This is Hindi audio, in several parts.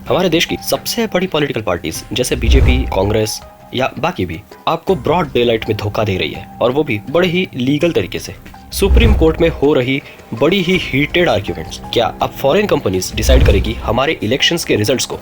हमारे देश की सबसे बड़ी पॉलिटिकल पार्टीज जैसे बीजेपी, कांग्रेस या बाकी भी आपको ब्रॉड डेलाइट में धोखा दे रही है, और वो भी बड़े ही लीगल तरीके से। सुप्रीम कोर्ट में हो रही बड़ी ही हीटेड आर्ग्यूमेंट्स। क्या अब फॉरेन कंपनीज डिसाइड करेगी हमारे इलेक्शंस के रिजल्ट्स को?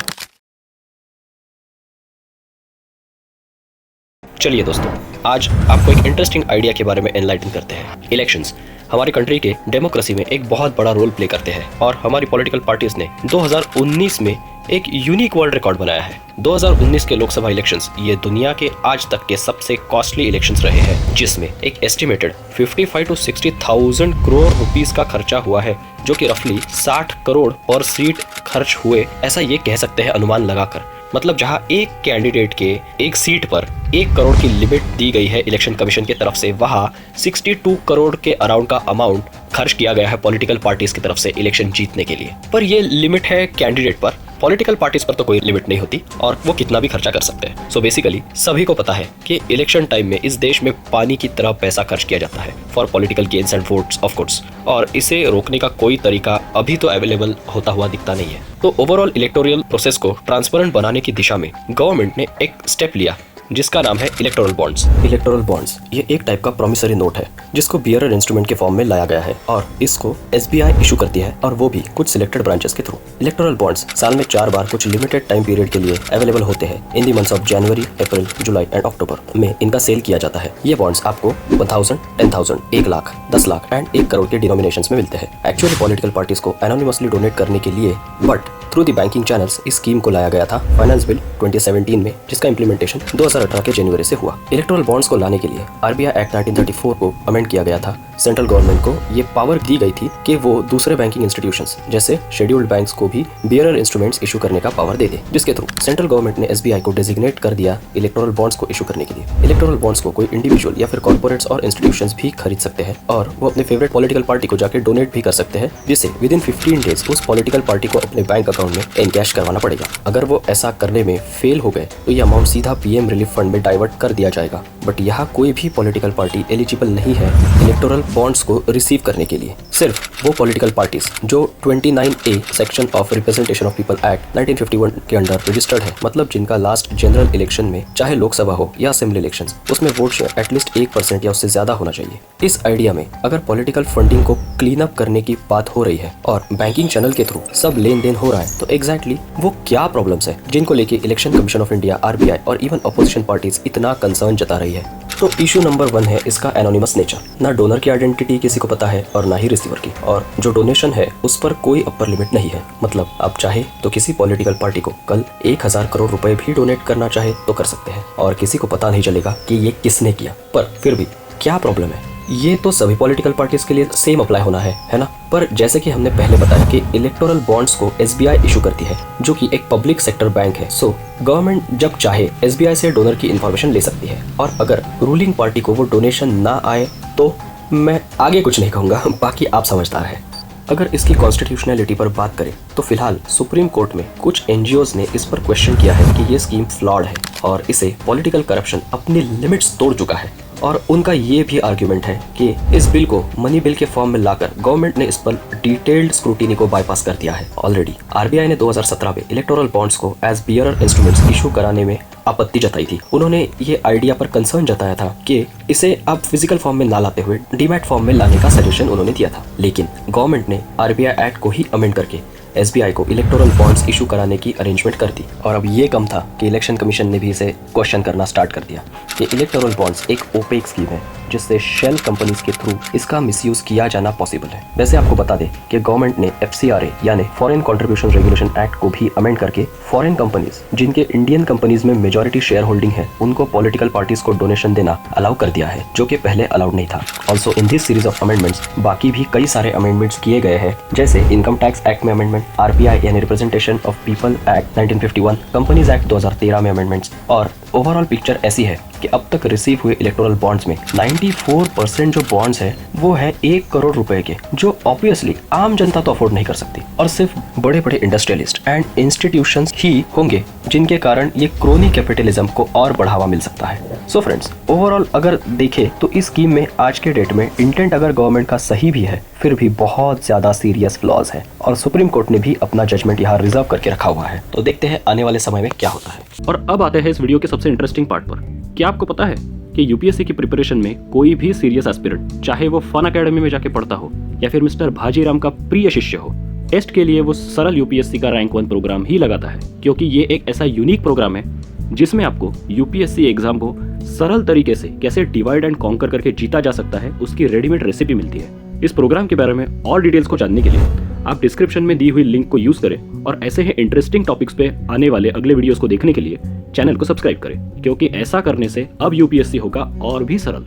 चलिए दोस्तों, आज आपको एक इंटरेस्टिंग आइडिया के बारे में एनलाइटन करते हैं। इलेक्शंस हमारी कंट्री के डेमोक्रेसी में एक बहुत बड़ा रोल प्ले करते हैं, और हमारी पॉलिटिकल पार्टीज ने 2019 में एक यूनिक वर्ल्ड रिकॉर्ड बनाया है। 2019 के लोकसभा इलेक्शंस ये दुनिया के आज तक के सबसे कॉस्टली इलेक्शंस रहे हैं, जिसमें एक एस्टिमेटेड 55 to 60,000 करोड़ रुपीस का खर्चा हुआ है, जो कि रफली 60 करोड़ पर सीट खर्च हुए, ऐसा ये कह सकते हैं अनुमान लगाकर। मतलब जहां एक कैंडिडेट के एक सीट पर 1 करोड़ की लिमिट दी गई है इलेक्शन कमीशन की तरफ से, वहां 62 करोड़ के अराउंड का अमाउंट खर्च किया गया है पॉलिटिकल पार्टीज की तरफ से इलेक्शन जीतने के लिए। पर ये लिमिट है कैंडिडेट पर, पॉलिटिकल पार्टीज पर तो कोई लिमिट नहीं होती, और वो कितना भी खर्चा कर सकते हैं। सो बेसिकली सभी को पता है कि इलेक्शन टाइम में इस देश में पानी की तरह पैसा खर्च किया जाता है for political gains and votes of course, और इसे रोकने का कोई तरीका अभी तो अवेलेबल होता हुआ दिखता नहीं है। तो ओवरऑल इलेक्टोरल प्रोसेस को ट्रांसपेरेंट बनाने की दिशा में गवर्नमेंट ने एक स्टेप लिया जिसका नाम है इलेक्टोरल बॉन्ड्स। इलेक्टोरल बॉन्ड्स ये एक टाइप का प्रॉमिसरी नोट है जिसको बियरर इंस्ट्रूमेंट के फॉर्म में लाया गया है, और इसको एसबीआई इशू करती है, और वो भी कुछ सिलेक्टेड ब्रांचेस के थ्रू। इलेक्टोरल बॉन्ड्स साल में 4 बार कुछ लिमिटेड टाइम पीरियड के लिए अवेलेबल होते हैं। In the months of January, April, July and October में इनका सेल किया जाता है। ये बॉन्ड्स आपको 1000, 10,000, 1 लाख, 10 लाख एंड 1 करोड़ के डिनोमिनेशंस में मिलते हैं। एक्चुअली पॉलिटिकल पार्टीज को एनोनिमसली डोनेट करने के लिए but through the banking channels इस स्कीम को लाया गया था फाइनेंस बिल 2017 में, जिसका इंप्लीमेंटेशन 2018 के जनवरी से हुआ। इलेक्टोरल बॉन्ड्स को लाने के लिए आरबीआई एक्ट 1934 को अमेंड किया गया था। सेंट्रल गवर्नमेंट को ये पावर दी गई थी कि वो दूसरे बैंकिंग इंस्टीट्यूशंस जैसे शेड्यूल्ड बैंक्स को भी बियरर इंस्ट्रूमेंट्स इशू करने का पावर दे दे, जिसके थ्रू सेंट्रल गवर्नमेंट ने एसबीआई को डेजिग्नेट कर दिया इलेक्टोरल बॉन्ड्स को इशू करने के लिए। इलेक्टोरल बॉन्ड्स को कोई इंडिविजुअल या फिर कॉर्पोरेट्स और इंस्टीट्यूशंस भी खरीद सकते हैं, और वो अपने फेवरेट पॉलिटिकल पार्टी को जाकर डोनेट भी कर सकते हैं, जिससे विद इन 15 डेज उस पॉलिटिकल पार्टी को अपने बैंक अकाउंट में एनकैश करवाना पड़ेगा। अगर वो ऐसा करने में फेल हो गए तो ये अमाउंट सीधा पीएम रिलीफ फंड में डाइवर्ट कर दिया जाएगा। बट यहाँ कोई भी पॉलिटिकल पार्टी एलिजिबल नहीं है इलेक्टोरल बॉन्ड्स को रिसीव करने के लिए। सिर्फ वो पॉलिटिकल पार्टीज जो 29A section of representation of people act 1951 के अंडर रजिस्टर्ड है, मतलब जिनका लास्ट जनरल इलेक्शन में चाहे लोकसभा हो या असेंबली इलेक्शन, उसमें वोट शेयर एटलीस्ट 1% या उससे ज्यादा होना चाहिए। इस आइडिया में अगर पॉलिटिकल फंडिंग को क्लीन अप करने की बात हो रही है और बैंकिंग चैनल के थ्रू सब लेन देन हो रहा है, तो एग्जैक्टली वो क्या प्रॉब्लम्स है जिनको लेके election commission of India, RBI और इवन अपोजिशन पार्टीज इतना कंसर्न जता रही है? तो इशू नंबर 1 है इसका एनोनिमस नेचर। ना डोनर की आइडेंटिटी किसी को पता है और ना ही रिसीवर की, और जो डोनेशन है उस पर कोई अपर लिमिट नहीं है। मतलब आप चाहे तो किसी पॉलिटिकल पार्टी को कल 1000 करोड़ रुपए भी डोनेट करना चाहे तो कर सकते हैं, और किसी को पता नहीं चलेगा कि ये किसने किया। पर फिर भी क्या प्रॉब्लम है? ये तो सभी पॉलिटिकल पार्टीज के लिए सेम अप्लाई होना है ना? पर जैसे कि हमने पहले बताया कि इलेक्टोरल बॉन्ड्स को एसबीआई इशू करती है, जो कि एक पब्लिक सेक्टर बैंक है। सो गवर्नमेंट जब चाहे एसबीआई से डोनर की इंफॉर्मेशन ले सकती है, और अगर रूलिंग पार्टी को वो डोनेशन ना आए तो मैं आगे कुछ नहीं कहूँगा, बाकी आप समझदार हैं। अगर इसकी कॉन्स्टिट्यूशनलिटी पर बात करें तो फिलहाल सुप्रीम कोर्ट में कुछ एनजीओज ने इस पर क्वेश्चन किया है कि ये स्कीम फ्लॉड है और इसे पॉलिटिकल करप्शन अपनी लिमिट्स तोड़ चुका है। और उनका ये भी आर्ग्यूमेंट है कि इस बिल को मनी बिल के फॉर्म में लाकर गवर्नमेंट ने इस पर डिटेल्ड स्क्रूटिनी को बाईपास कर दिया है ऑलरेडी। आरबीआई ने 2017 में इलेक्टोरल बॉन्ड्स को एज बियरर इंस्ट्रूमेंट्स इशू कराने में आपत्ति जताई थी। उन्होंने ये आइडिया पर कंसर्न जताया था कि इसे अब फिजिकल फॉर्म में ना लाते हुए डीमैट फॉर्म में लाने का सजेशन उन्होंने दिया था, लेकिन गवर्नमेंट ने आरबीआई एक्ट को ही अमेंड करके एसबीआई को इलेक्टोरल बॉन्ड्स इशू कराने की अरेंजमेंट कर दी। और अब ये कम था कि इलेक्शन कमीशन ने भी इसे क्वेश्चन करना स्टार्ट कर दिया कि इलेक्टोरल बॉन्ड्स एक ओपेक स्कीम है जिससे शेल कंपनीज के थ्रू इसका मिसयूज किया जाना पॉसिबल है। वैसे आपको बता दें कि गवर्नमेंट ने एफसीआरए यानी फॉरेन कंट्रीब्यूशन रेगुलेशन एक्ट को भी अमेंड करके फॉरेन कंपनीज जिनके इंडियन कंपनीज में मेजॉरिटी शेयर होल्डिंग है उनको पॉलिटिकल पार्टीज को डोनेशन देना अलाउ कर दिया है, जो कि पहले अलाउड नहीं था। Also in this series of amendments बाकी भी कई सारे अमेंडमेंट्स किए गए हैं, जैसे इनकम टैक्स एक्ट में अमेंडमेंट, आरपीआई यानी representation of people act 1951, companies act 2013 में अमेंडमेंट्स, और ओवरऑल पिक्चर ऐसी है कि अब तक रिसीव हुए इलेक्टोरल बॉन्ड्स में 94% जो बॉन्ड्स है वो है 1 करोड़ रुपए के, जो ऑब्वियसली आम जनता तो अफोर्ड नहीं कर सकती, और सिर्फ बड़े बड़े इंडस्ट्रियलिस्ट एंड इंस्टीट्यूशंस ही होंगे जिनके कारण ये क्रोनी कैपिटलिज्म को और बढ़ावा मिल सकता है। सो फ्रेंड्स, ओवरऑल अगर देखें तो इस स्कीम में आज के डेट में इंटेंट अगर गवर्नमेंट का सही भी है, फिर भी बहुत ज्यादा सीरियस फ्लॉज है, और सुप्रीम कोर्ट ने भी अपना जजमेंट यहाँ रिजर्व करके रखा हुआ है। तो देखते हैं आने वाले समय में क्या होता है। और अब आते हैं इस वीडियो के सबसे इंटरेस्टिंग पार्ट पर। क्या आपको पता है कि यूपीएससी की प्रिपरेशन में कोई भी सीरियस एस्पिरेंट, चाहे वो फन अकेडमी में जाके पढ़ता हो या फिर मिस्टर भाजीराम का प्रिय शिष्य हो, टेस्ट के लिए वो सरल यूपीएससी का रैंक 1 प्रोग्राम ही लगाता है, क्योंकि ये एक ऐसा यूनिक प्रोग्राम है जिसमें आपको यूपीएससी एग्जाम को सरल तरीके से कैसे डिवाइड एंड कॉन्कर करके जीता जा सकता है, उसकी रेडीमेड रेसिपी मिलती है। इस प्रोग्राम के बारे में और डिटेल्स को जानने के लिए आप डिस्क्रिप्शन में दी हुई लिंक को यूज करें, और ऐसे ही इंटरेस्टिंग टॉपिक्स पे आने वाले अगले वीडियोस को देखने के लिए चैनल को सब्सक्राइब करें, क्योंकि ऐसा करने से अब यूपीएससी होगा और भी सरल।